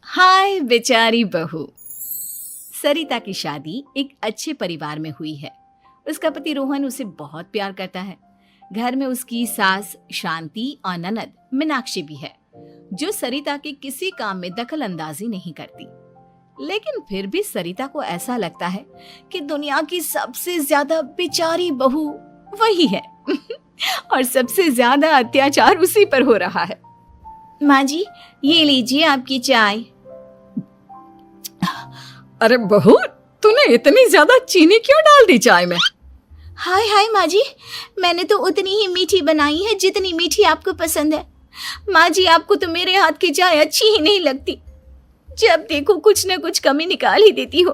हाय बेचारी बहू। सरिता की शादी एक अच्छे परिवार में हुई है। उसका पति रोहन उसे बहुत प्यार करता है। घर में उसकी सास शांति और ननद मीनाक्षी भी है, जो सरिता के किसी काम में दखल अंदाजी नहीं करती। लेकिन फिर भी सरिता को ऐसा लगता है कि दुनिया की सबसे ज्यादा बेचारी बहू वही है और सबसे ज्यादा अत्याचार उसी पर हो रहा है। माँ जी, ये लीजिए आपकी चाय। अरे बहू, तूने इतनी ज्यादा चीनी क्यों डाल दी चाय में? हाय हाय माँ जी, मैंने तो उतनी ही मीठी बनाई है जितनी मीठी आपको पसंद है। माँ जी, आपको तो मेरे हाथ की चाय अच्छी ही नहीं लगती। जब देखो कुछ न कुछ कमी निकाल ही देती हो।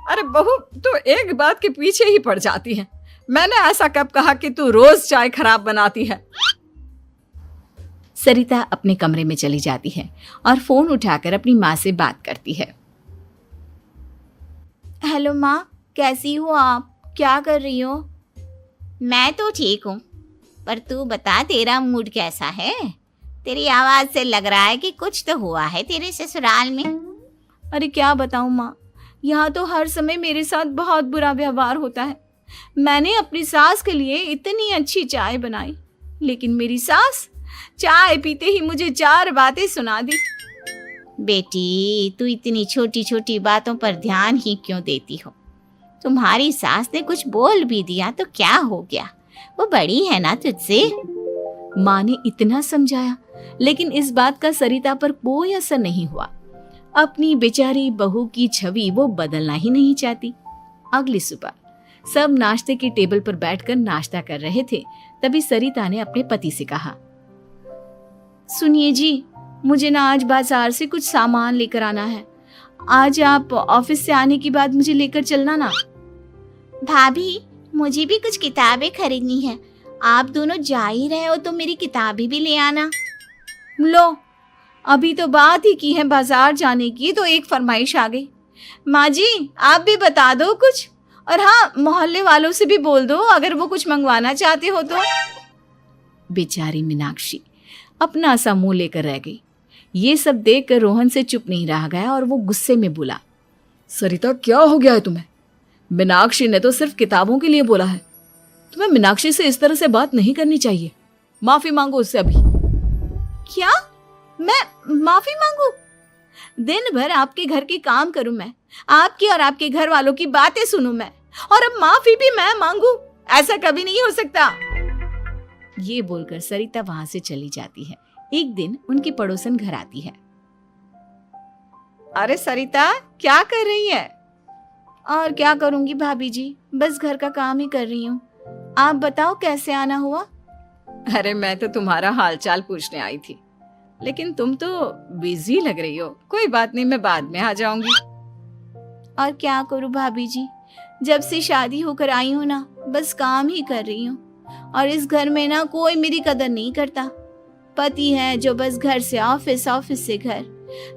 अरे बहू, तू एक बात के पीछे ही पड़ जाती है। मैंने ऐसा कब कहा कि तू रोज चाय खराब बनाती है? सरिता अपने कमरे में चली जाती है और फोन उठाकर अपनी माँ से बात करती है। हेलो माँ, कैसी हो आप? क्या कर रही हो? मैं तो ठीक हूँ, पर तू बता, तेरा मूड कैसा है? तेरी आवाज से लग रहा है कि कुछ तो हुआ है तेरे ससुराल में। अरे क्या बताऊँ माँ, यहाँ तो हर समय मेरे साथ बहुत बुरा व्यवहार होता है। मैंने अपनी सास के लिए इतनी अच्छी चाय बनाई, लेकिन मेरी सास चाय पीते ही मुझे 4 बातें सुना दी। बेटी, तू इतनी छोटी छोटी बातों पर ध्यान ही क्यों देती हो? तुम्हारी सास ने कुछ बोल भी दिया तो क्या हो गया, वो बड़ी है ना तुझसे। माँ ने इतना समझाया, लेकिन इस बात का सरिता पर कोई असर नहीं हुआ। अपनी बेचारी बहू की छवि वो बदलना ही नहीं चाहती। अगली सुबह सब नाश्ते की टेबल पर बैठकर नाश्ता कर रहे थे, तभी सरिता ने अपने पति से कहा, सुनिए जी, मुझे ना आज बाजार से कुछ सामान लेकर आना है। आज आप ऑफिस से आने के बाद मुझे लेकर चलना ना। भाभी, मुझे भी कुछ किताबें खरीदनी है। आप दोनों जा ही रहे हो तो मेरी किताबें भी ले आना। लो, अभी तो बात ही की है बाजार जाने की, तो एक फरमाइश आ गई। माँ जी, आप भी बता दो कुछ, और हाँ, मोहल्ले वालों से भी बोल दो अगर वो कुछ मंगवाना चाहते हो तो। बेचारी मीनाक्षी अपना सा मुंह लेकर रह गई। ये सब देखकर रोहन से चुप नहीं रह गया और वो गुस्से में बोला, सरिता, क्या हो गया है तुम्हें? मीनाक्षी ने तो सिर्फ किताबों के लिए बोला है। तुम्हें मीनाक्षी से इस तरह से बात नहीं करनी चाहिए। माफी मांगो उससे अभी। क्या? मैं माफी मांगू? दिन भर आपके घर के काम करूं मैं, आपकी और आपके घर वालों की बातें सुनूं मैं, और अब माफी भी मैं मांगू? ऐसा कभी नहीं हो सकता। ये बोलकर सरिता वहां से चली जाती है। एक दिन उनकी पड़ोसन घर आती है। अरे सरिता, क्या कर रही है? और क्या करूंगी भाभी जी, बस घर का काम ही कर रही हूँ। आप बताओ कैसे आना हुआ? अरे मैं तो तुम्हारा हालचाल पूछने आई थी, लेकिन तुम तो बिजी लग रही हो। कोई बात नहीं, मैं बाद में आ जाऊंगी। और क्या करूं भाभी जी, जब से शादी होकर आई हूँ ना, बस काम ही कर रही हूँ। और इस घर में ना कोई मेरी कदर नहीं करता। पति है जो बस घर से ऑफिस, ऑफिस से घर।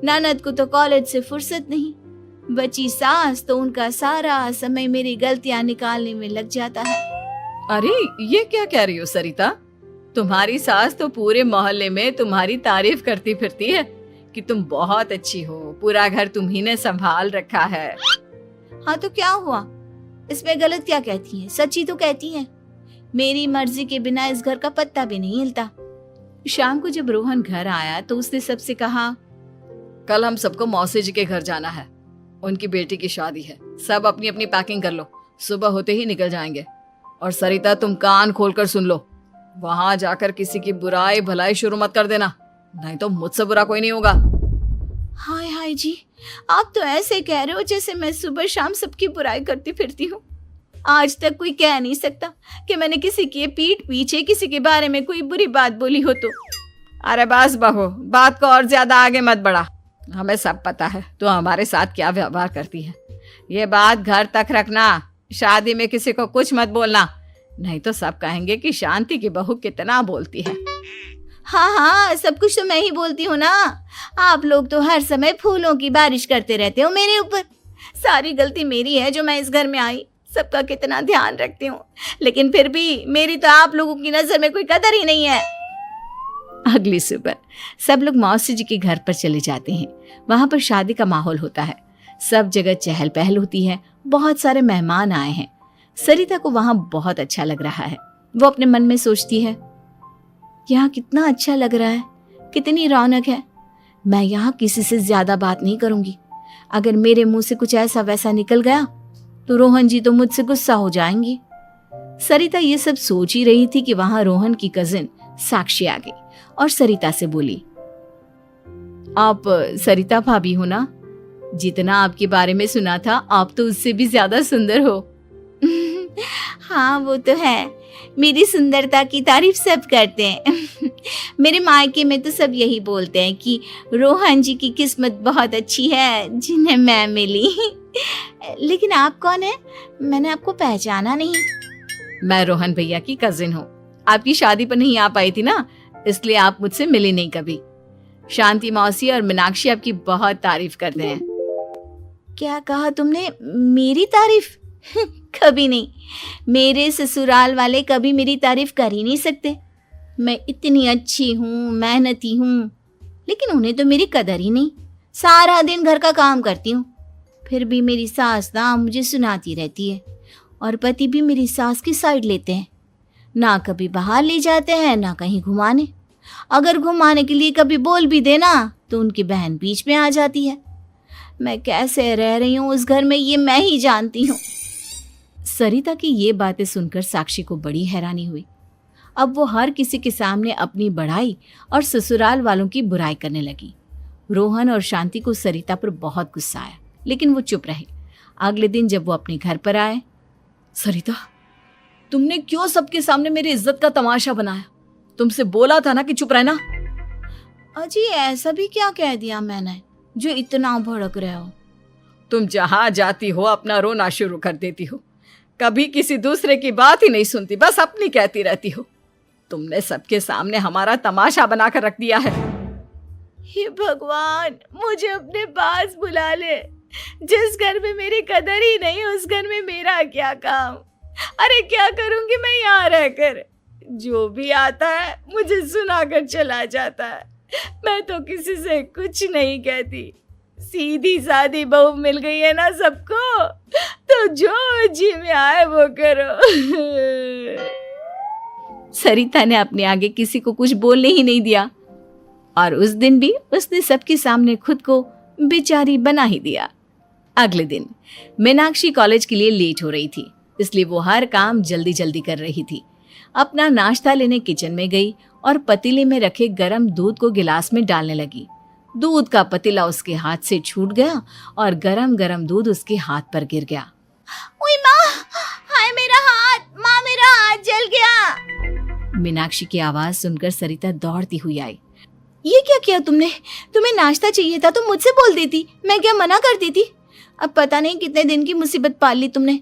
ननद को तो कॉलेज से फुर्सत नहीं। बची सास तो उनका सारा समय मेरी गलतियां निकालने में लग जाता है। अरे ये क्या कह रही हो सरिता? तुम्हारी सास तो पूरे मोहल्ले में तुम्हारी तारीफ करती फिरती है कि तुम बहुत अच्छी हो, पूरा घर तुम्ही ने संभाल रखा है। हाँ तो क्या हुआ, इसमें गलत क्या कहती है? सच्ची तो कहती है। मेरी मर्जी के बिना इस घर का पत्ता भी नहीं हिलता। शाम को जब रोहन घर आया तो उसने सबसे कहा, कल हम सबको मौसी जी के घर जाना है। उनकी बेटी की शादी है। सब अपनी अपनी पैकिंग कर लो, सुबह होते ही निकल जाएंगे। और सरिता, तुम कान खोलकर सुन लो, वहां जाकर किसी की बुराई भलाई शुरू मत कर देना, नहीं तो मुझसे बुरा कोई नहीं होगा। हाय हाय जी, आप तो ऐसे कह रहे हो जैसे मैं सुबह शाम सबकी बुराई करती फिरती हूँ। आज तक कोई कह नहीं सकता कि मैंने किसी की पीठ पीछे किसी के बारे में कोई बुरी बात बोली हो तो। अरे बस बहू, बात को और ज्यादा आगे मत बढ़ा। हमें सब पता है तो हमारे साथ क्या व्यवहार करती है। ये बात घर तक रखना, शादी में किसी को कुछ मत बोलना, नहीं तो सब कहेंगे कि शांति की बहू कितना बोलती है। हाँ हाँ, सब कुछ तो मैं ही बोलती हूँ ना। आप लोग तो हर समय फूलों की बारिश करते रहते हो मेरे ऊपर। सारी गलती मेरी है जो मैं इस घर में आई। सबका कितना ध्यान रखती हूँ, लेकिन फिर भी मेरी तो आप लोगों की नजर में कोई कदर ही नहीं है। अगली सुबह सब लोग मौसी जी के घर पर चले जाते हैं। वहां पर शादी का माहौल होता है, सब जगह चहल पहल होती है, बहुत सारे मेहमान आए हैं। सरिता को वहां बहुत अच्छा लग रहा है। वो अपने मन में सोचती है, यहाँ कितना अच्छा लग रहा है, कितनी रौनक है। मैं यहाँ किसी से ज्यादा बात नहीं करूंगी। अगर मेरे मुंह से कुछ ऐसा वैसा निकल गया तो रोहन जी तो मुझसे गुस्सा हो जाएंगी। सरिता ये सब सोच ही रही थी कि वहां रोहन की कजिन साक्षी आ गई और सरिता से बोली, आप सरिता भाभी हो ना? जितना आपके बारे में सुना था आप तो उससे भी ज्यादा सुंदर हो। हाँ वो तो है, मेरी सुंदरता की तारीफ सब करते हैं। मेरे मायके में तो सब यही बोलते हैं कि रोहन जी की किस्मत बहुत अच्छी है जिन्हें मैं मिली। लेकिन आप कौन है? मैंने आपको पहचाना नहीं। मैं रोहन भैया की कजिन हूँ। आपकी शादी पर नहीं आ पाई थी ना, इसलिए आप मुझसे मिली नहीं कभी। शांति मौसी और मीनाक्षी आपकी बहुत तारीफ करते हैं। क्या कहा तुमने? मेरी तारीफ? कभी नहीं। मेरे ससुराल वाले कभी मेरी तारीफ कर ही नहीं सकते। मैं इतनी अच्छी हूँ, मेहनती हूँ, लेकिन उन्हें तो मेरी कदर ही नहीं। सारा दिन घर का काम करती हूँ, फिर भी मेरी सास ना मुझे सुनाती रहती है और पति भी मेरी सास की साइड लेते हैं। ना कभी बाहर ले जाते हैं ना कहीं घुमाने। अगर घुमाने के लिए कभी बोल भी देना तो उनकी बहन बीच में आ जाती है। मैं कैसे रह रही हूँ उस घर में ये मैं ही जानती हूँ। सरिता की ये बातें सुनकर साक्षी को बड़ी हैरानी हुई। अब वो हर किसी के सामने अपनी बढ़ाई और ससुराल वालों की बुराई करने लगी। रोहन और शांति को सरिता पर बहुत गुस्सा आया, लेकिन वो चुप रहे। अगले दिन जब वो अपने घर पर आए, सरिता, तुमने क्यों सबके सामने मेरी इज्जत का तमाशा बनाया? तुमसे बोला था ना कि चुप रहना। अजी ऐसा भी क्या कह दिया मैंने जो इतना भड़क रहे हो? तुम जहां जाती हो अपना रोना शुरू कर देती हो, कभी किसी दूसरे की बात ही नहीं सुनती, बस अपनी कहती रहती हो। तुमने सबके सामने हमारा तमाशा बनाकर रख दिया है। हे भगवान, मुझे अपने पास बुला ले। जिस घर में मेरी कदर ही नहीं उस घर में मेरा क्या काम? अरे क्या करूंगी मैं यहाँ रहकर? जो भी आता है मुझे सुनाकर चला जाता है। मैं तो किसी से कुछ नहीं कहती। सीधी सादी बहू मिल गई है ना सबको, तो जो जी में आए वो करो। सरिता ने अपने आगे किसी को कुछ बोलने ही नहीं दिया और उस दिन भी उसने सबके सामने खुद को बेचारी बना ही दिया। अगले दिन मीनाक्षी कॉलेज के लिए लेट हो रही थी, इसलिए वो हर काम जल्दी जल्दी कर रही थी। अपना नाश्ता लेने किचन में गई और पतीले में रखे गरम दूध को गिलास में डालने लगी। दूध का पतीला उसके हाथ से छूट गया और गरम गरम दूध उसके हाथ पर गिर गया। ओए माँ, हाय मेरा हाथ, माँ मेरा हाथ जल गया। मीनाक्षी की आवाज सुनकर सरिता दौड़ती हुई आई। ये क्या किया तुमने? तुम्हें नाश्ता चाहिए था तो मुझसे बोल देती, मैं क्या मना करती थी? अब पता नहीं कितने दिन की मुसीबत पाल ली तुमने।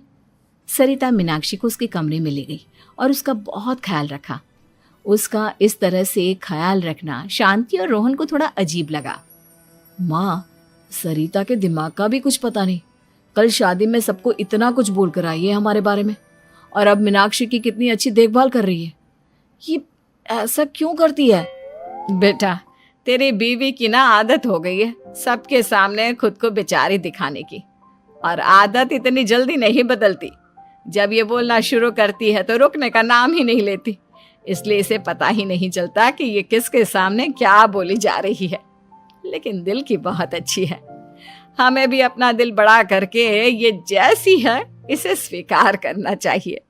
सरिता मीनाक्षी को उसके कमरे में ले गई और उसका बहुत ख्याल रखा। उसका इस तरह से ख्याल रखना शांति और रोहन को थोड़ा अजीब लगा। माँ, सरिता के दिमाग का भी कुछ पता नहीं। कल शादी में सबको इतना कुछ बोल कर आई है हमारे बारे में, और अब मीनाक्षी की कितनी अच्छी देखभाल कर रही है। ये ऐसा क्यों करती है? बेटा, तेरी बीवी की ना आदत हो गई है सबके सामने खुद को बेचारी दिखाने की, और आदत इतनी जल्दी नहीं बदलती। जब ये बोलना शुरू करती है तो रुकने का नाम ही नहीं लेती, इसलिए इसे पता ही नहीं चलता कि ये किसके सामने क्या बोली जा रही है। लेकिन दिल की बहुत अच्छी है। हमें भी अपना दिल बड़ा करके ये जैसी है इसे स्वीकार करना चाहिए।